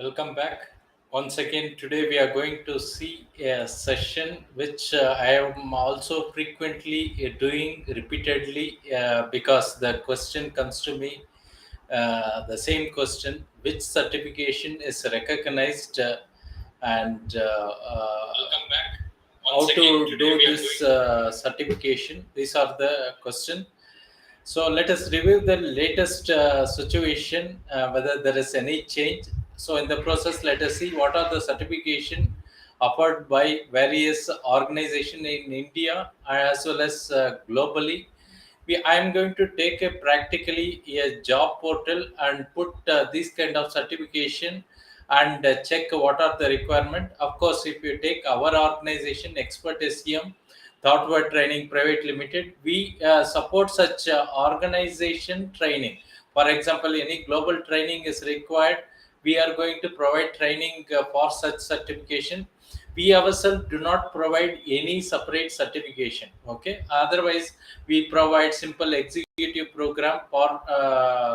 Welcome back. Once again, today we are going to see a session which I am also frequently doing repeatedly because the question comes to me, the same question: which certification is recognized and Welcome back. how Once again, to today do we are this going. certification? These are the question. So let us review the latest situation, whether there is any change. So in the process, let us see what are the certification offered by various organization in India as well as globally. I am going to take a practically a job portal and put this kind of certification and check what are the requirement. Of course, if you take our organization, Expert SCM, Thoughtword Training Private Limited, we support such organization training. For example, any global training is required, we are going to provide training for such certification. We ourselves do not provide any separate certification. Okay, otherwise we provide simple executive program for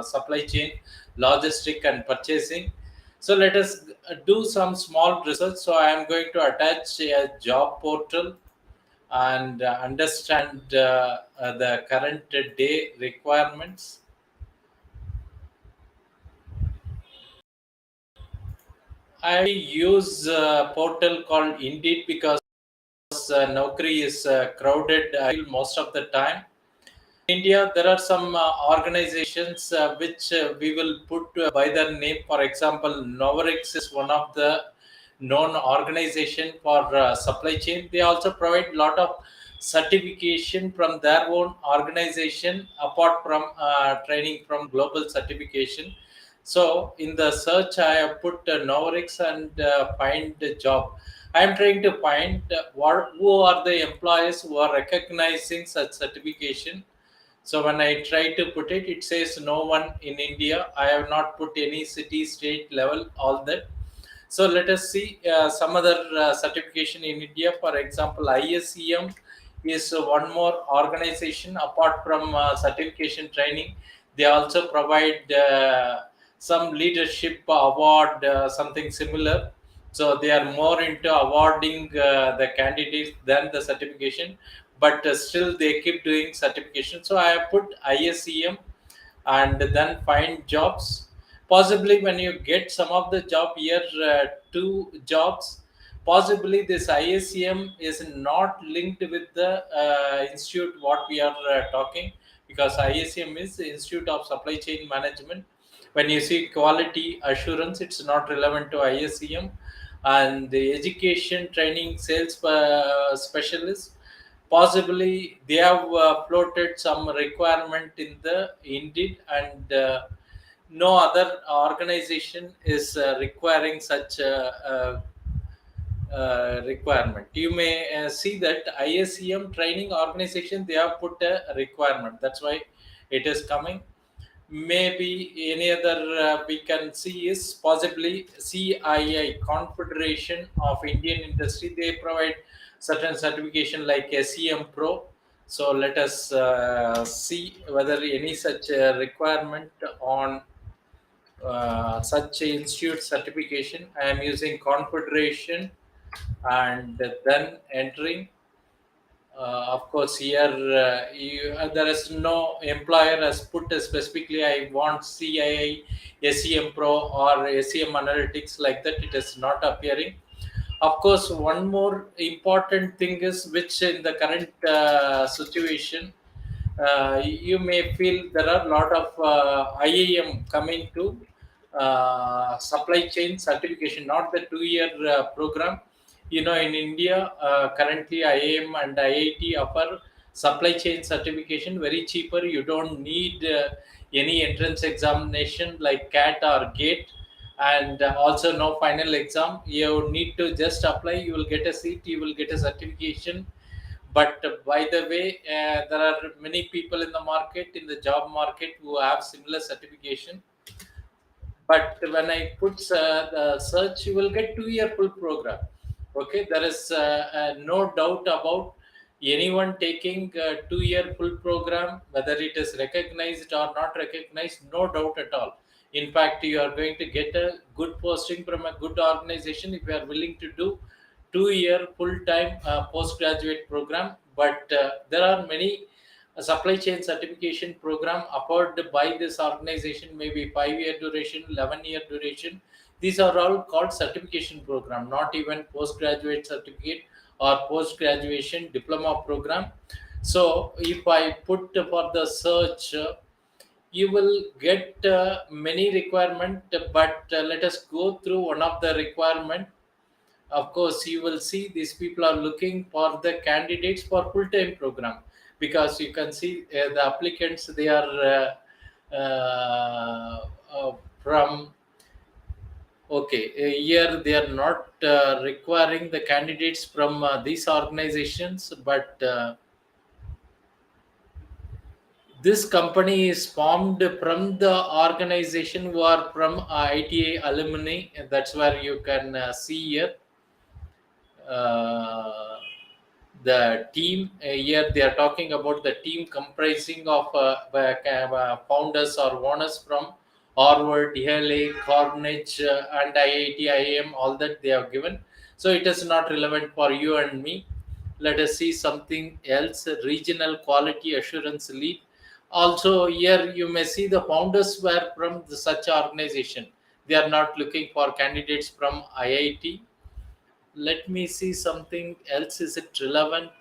supply chain, logistic, and purchasing. So let us do some small research. So I am going to attach a job portal and understand the current day requirements. I use a portal called Indeed because Naukri is crowded, I feel, most of the time. India, there are some organizations which we will put by their name. For example, Novarix is one of the known organization for supply chain. They also provide lot of certification from their own organization apart from training from global certification. So in the search, I have put Novarix and find a job. I am trying to find who are the employers who are recognizing such certification. So when I try to put it, it says no one in India. I have not put any city, state level, all that. So let us see some other certification in India. For example, ISEM is one more organization apart from certification training. They also provide some leadership award, something similar. So they are more into awarding the candidates than the certification, but still they keep doing certification. So I have put ISEM and then find jobs. Possibly when you get some of the job here, two jobs, possibly this ISEM is not linked with the institute what we are talking, because ISEM is the Institute of Supply Chain Management. When you see quality assurance, it's not relevant to ISEM. And the education training sales specialist, possibly they have floated some requirement in the Indeed, and no other organization is requiring such requirement. You may see that ISEM training organization, they have put a requirement. That's why it is coming. Maybe any other we can see is possibly CII, Confederation of Indian Industry. They provide certain certification like SEM Pro. So let us see whether any such requirement on such institute certification. I am using Confederation and then entering. Of course, here there is no employer has put specifically I want CII, SEM Pro or SEM Analytics, like that. It is not appearing. Of course, one more important thing is, which in the current situation, you may feel there are a lot of IAM coming to supply chain certification, not the 2 year program. In India, currently IAM and IIT offer supply chain certification very cheaper. You don't need any entrance examination like CAT or GATE, and also no final exam. You need to just apply, you will get a seat, you will get a certification. But by the way, there are many people in the market, in the job market, who have similar certification. But when I put the search, you will get 2 year full program. Okay, there is no doubt about anyone taking 2 year full program, whether it is recognized or not recognized, no doubt at all. In fact, you are going to get a good posting from a good organization if you are willing to do 2 year full-time postgraduate program. But there are many supply chain certification program offered by this organization, maybe 5 year duration, 11 year duration. These are all called certification program, not even postgraduate certificate or post graduation diploma program. So if I put for the search, you will get many requirement, but let us go through one of the requirement. Of course, you will see these people are looking for the candidates for full-time program, because you can see the applicants, they are from, okay, here they are not requiring the candidates from these organizations, but this company is formed from the organization who are from ITA alumni, and that's where you can see here uh, the team. Here they are talking about the team comprising of founders or owners from Harvard, Yale, Carnegie, and IIT, IIM, all that they have given. So it is not relevant for you and me. Let us see something else. Regional quality assurance lead. Also here you may see the founders were from such organization. They are not looking for candidates from IIT. Let me see something else. Is it relevant?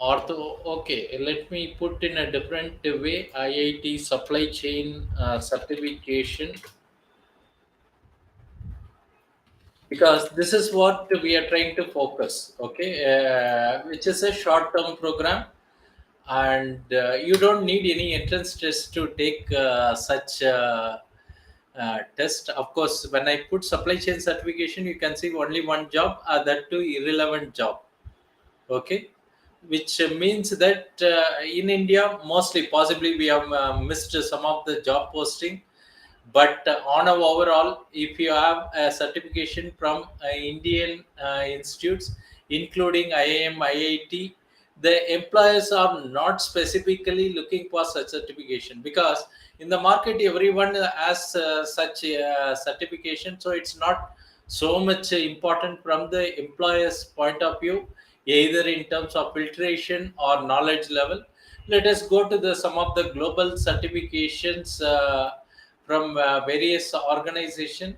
Ortho, okay. Let me put in a different way. IIT supply chain certification, because this is what we are trying to focus. Okay, which is a short-term program, and you don't need any entrance test to take such test. Of course, when I put supply chain certification, you can see only one job, that too irrelevant job. Okay, which means that in India, mostly possibly we have missed some of the job posting, but on a overall, if you have a certification from Indian institutes, including IIM, IIT, the employers are not specifically looking for such certification, because in the market everyone has such certification. So it's not so much important from the employer's point of view, either in terms of filtration or knowledge level. Let us go to the some of the global certifications from various organization.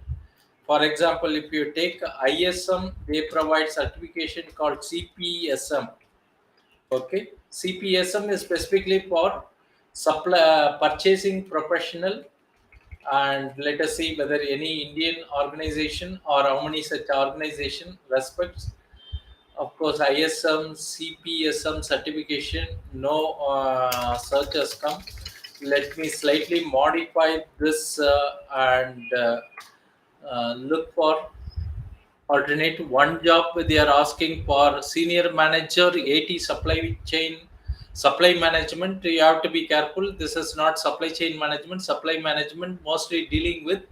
For example, if you take ISM, they provide certification called CPSM. Okay, CPSM is specifically for supply purchasing professional. And let us see whether any Indian organization or how many such organization respects. Of course, ISM, CPSM certification, no search has come. Let me slightly modify this and look for alternate one job. They are asking for senior manager, AT supply chain, supply management. You have to be careful. This is not supply chain management. Supply management mostly dealing with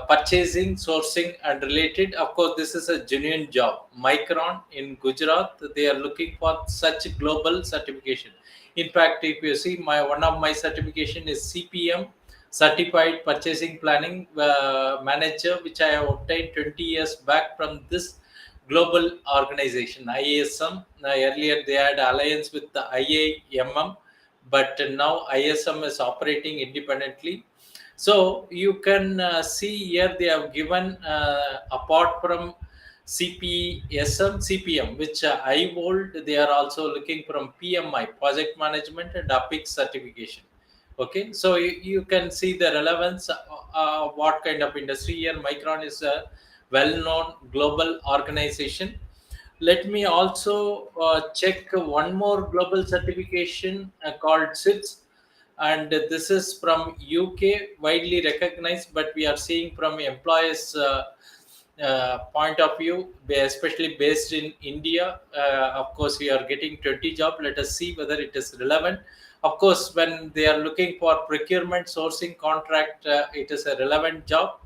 purchasing, sourcing, and related. Of course, this is a genuine job. Micron in Gujarat, they are looking for such global certification. In fact, if you see, my one of my certification is CPM, Certified Purchasing Planning Manager, which I have obtained 20 years back from this global organization, IASM. Earlier, they had alliance with the IAMM, but now ISM is operating independently. So you can see here they have given apart from CPSM, CPM, which I hold, they are also looking from PMI, Project Management and APIC certification. Okay, so you can see the relevance, what kind of industry here. Micron is a well-known global organization. Let me also check one more global certification called SITS, and this is from UK, widely recognized, but we are seeing from employers point of view, especially based in India. Of course, we are getting 20 job. Let us see whether it is relevant. Of course, when they are looking for procurement, sourcing, contract, it is a relevant job.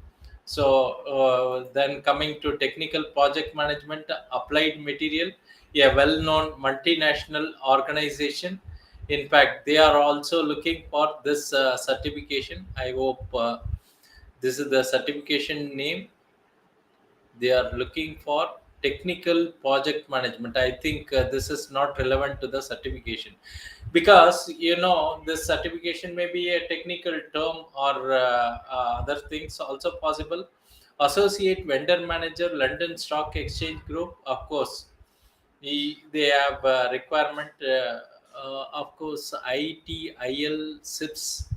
So then coming to technical project management, applied material, a well-known multinational organization. In fact, they are also looking for this certification. I hope this is the certification name. They are looking for technical project management. I think this is not relevant to the certification, because this certification may be a technical term or other things also possible. Associate vendor manager, London Stock Exchange Group, of course. They have requirement, of course, ITIL SIPs.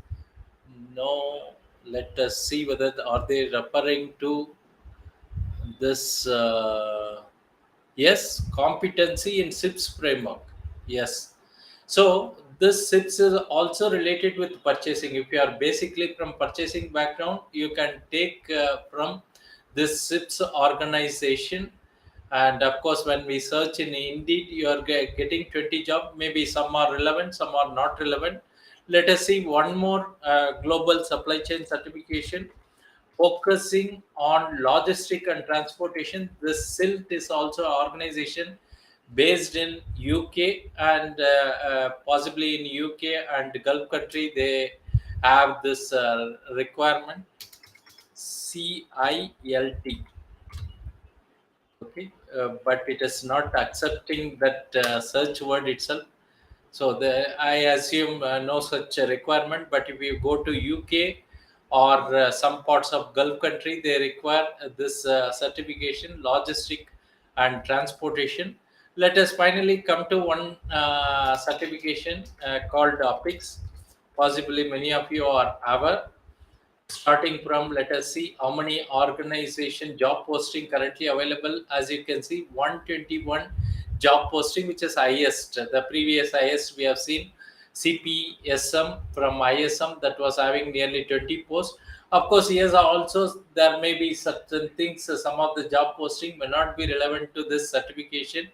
No, let us see whether are they referring to this. Yes, competency in SIPs framework. Yes. So this SIPs is also related with purchasing. If you are basically from purchasing background, you can take from this SIPs organization. And of course, when we search in Indeed, you are getting 20 jobs. Maybe some are relevant, some are not relevant. Let us see one more global supply chain certification focusing on logistic and transportation. This SILT is also an organization based in UK, and possibly in UK and Gulf country they have this requirement, CILT. Okay, but it is not accepting that search word itself. So I assume no such requirement. But if you go to UK or some parts of Gulf country, they require this certification, logistic and transportation. Let us finally come to one certification called APIX. Possibly many of you are aware. Starting from, let us see how many organization job posting currently available. As you can see, 121 job posting, which is highest. The previous highest we have seen CPSM from ISM, that was having nearly 20 posts. Of course, yes, also there may be certain things, some of the job posting may not be relevant to this certification.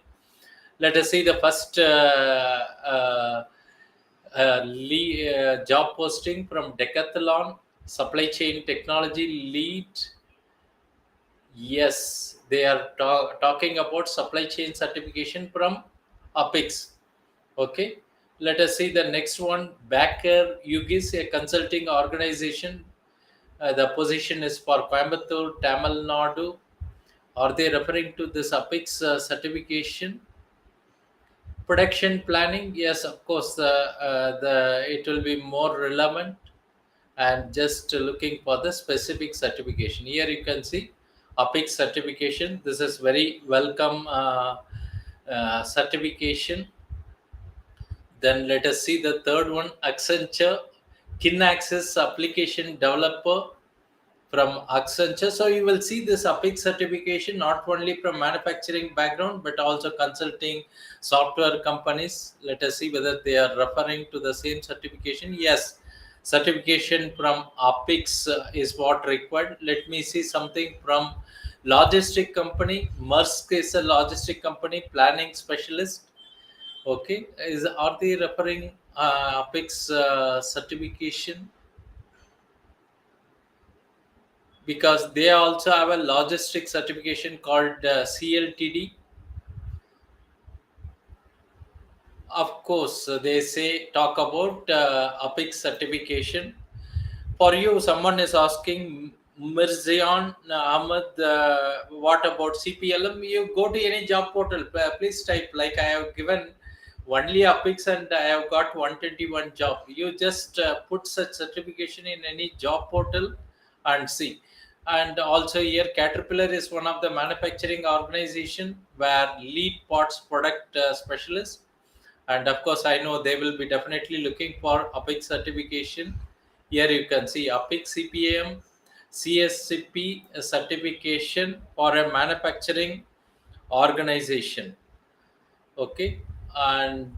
Let us see the first job posting from Decathlon, supply chain technology lead. Yes, they are talking about supply chain certification from APIX. Okay, let us see the next one. Baker Hughes, a consulting organization. The position is for Coimbatore, Tamil Nadu. Are they referring to this APIX certification? Production planning, yes, of course, the it will be more relevant. And just looking for the specific certification. Here you can see APIX certification. This is very welcome certification. Then let us see the third one, Accenture Kinaxis application developer from Accenture. So you will see this APIX certification not only from manufacturing background but also consulting software companies. Let us see whether they are referring to the same certification. Yes, certification from APIX is what required. Let me see something from logistic company. Maersk is a logistic company, planning specialist. Okay, are they referring APIX certification? Because they also have a logistic certification called CLTD. Of course, they say talk about APIX certification. For you, someone is asking Mirzian Ahmed, what about CPLM? You go to any job portal, please type like I have given only APIX and I have got 121 job. You just put such certification in any job portal and see. And also here, Caterpillar is one of the manufacturing organization where lead parts product specialist. And of course, I know they will be definitely looking for APIX certification. Here you can see APIX CPAM, CSCP certification for a manufacturing organization. Okay, and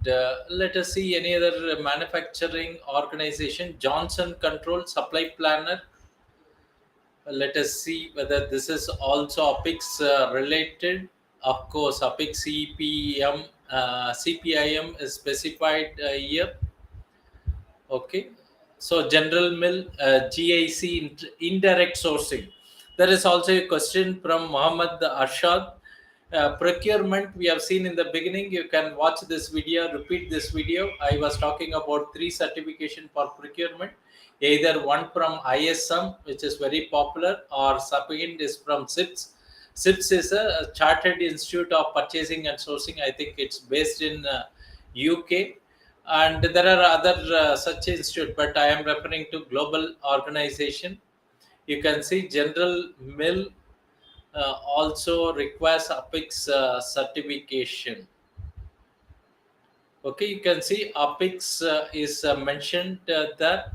let us see any other manufacturing organization. Johnson Control Supply Planner. Let us see whether this is also APIX related. Of course, APIX CPM, CPIM is specified here. Okay, so General Mill, GIC indirect sourcing. There is also a question from Mohammed Arshad. Procurement we have seen in the beginning. You can watch this video, repeat this video. I was talking about 3 certification for procurement, either one from ISM, which is very popular, or second is from SIPS. SIPS is a Chartered Institute of Purchasing and Sourcing. I think it's based in UK, and there are other such institute, but I am referring to global organization. You can see General Mill also requires APIX certification. Okay, you can see APIX is mentioned there.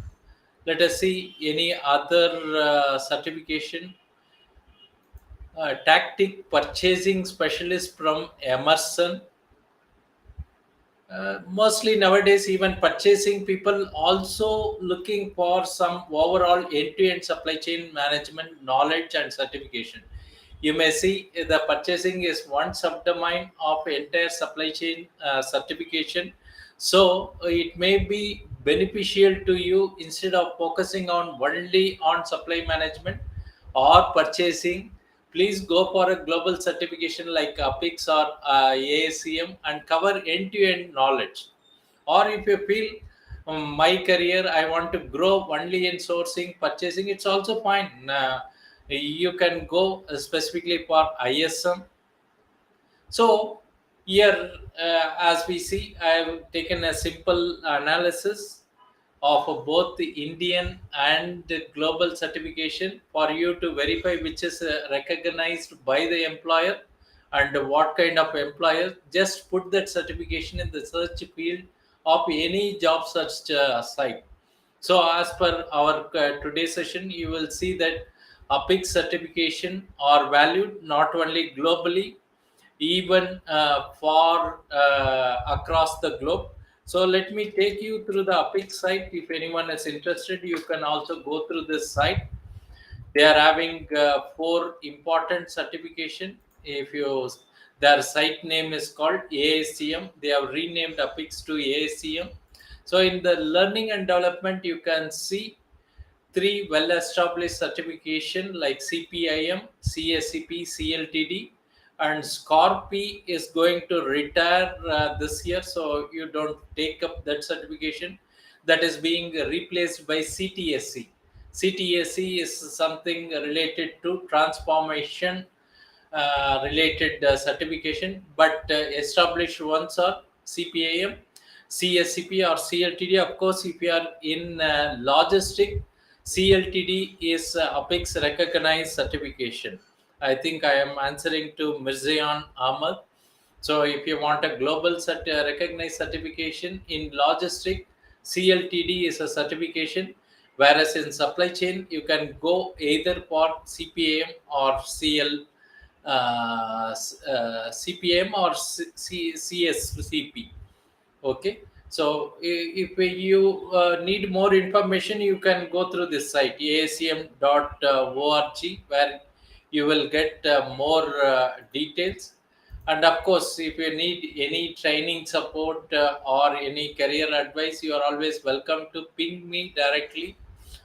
Let us see any other certification. Tactic purchasing specialist from Emerson. Mostly nowadays, even purchasing people also looking for some overall end-to-end supply chain management knowledge and certification. You may see the purchasing is one subdomain of entire supply chain certification. So it may be beneficial to you instead of focusing on only on supply management or purchasing. Please go for a global certification like APIX or ASCM and cover end-to-end knowledge. Or if you feel my career, I want to grow only in sourcing, purchasing, it's also fine. You can go specifically for ISM. So here, as we see, I have taken a simple analysis of both the Indian and the global certification for you to verify which is recognized by the employer and what kind of employer. Just put that certification in the search field of any job search site. So, as per our today's session, you will see that APIX certification are valued not only globally, even for across the globe. So let me take you through the APIX site. If anyone is interested, you can also go through this site. They are having 4 important certification. If you their site name is called ASCM. They have renamed APIX to ASCM. So in the learning and development, you can see 3 well-established certification like CPIM, CSCP, CLTD, and SCORP is going to retire this year, so you don't take up that certification. That is being replaced by CTSC. CTSC is something related to transformation related certification, but established ones are CPIM, CSCP, or CLTD. Of course, if you are in logistic, CLTD is APIX recognized certification. I think I am answering to Mirzayan Ahmad. So, if you want a global recognized certification in logistic, CLTD is a certification. Whereas in supply chain, you can go either for CPAM or CPM or CSCP. Okay, so if you need more information, you can go through this site ascm.org, where you will get more details. And of course, if you need any training support or any career advice, you are always welcome to ping me directly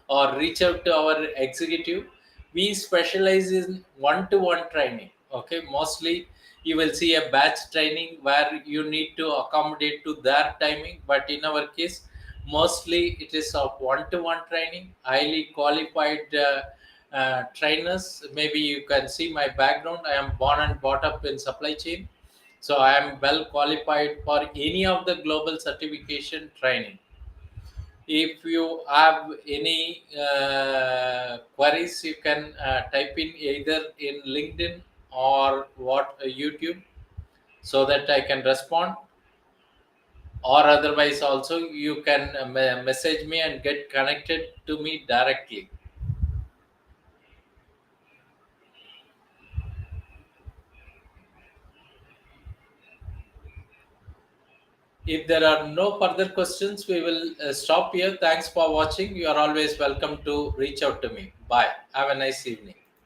or reach out to our executive. We specialize in one-to-one training. Okay, mostly you will see a batch training where you need to accommodate to their timing, but in our case, mostly it is of one-to-one training, highly qualified trainers. Maybe you can see my background. I am born and brought up in supply chain, so I am well qualified for any of the global certification training. If you have any queries, you can type in either in LinkedIn or YouTube, so that I can respond. Or otherwise, also you can message me and get connected to me directly. If there are no further questions, we will stop here. Thanks for watching. You are always welcome to reach out to me. Bye. Have a nice evening.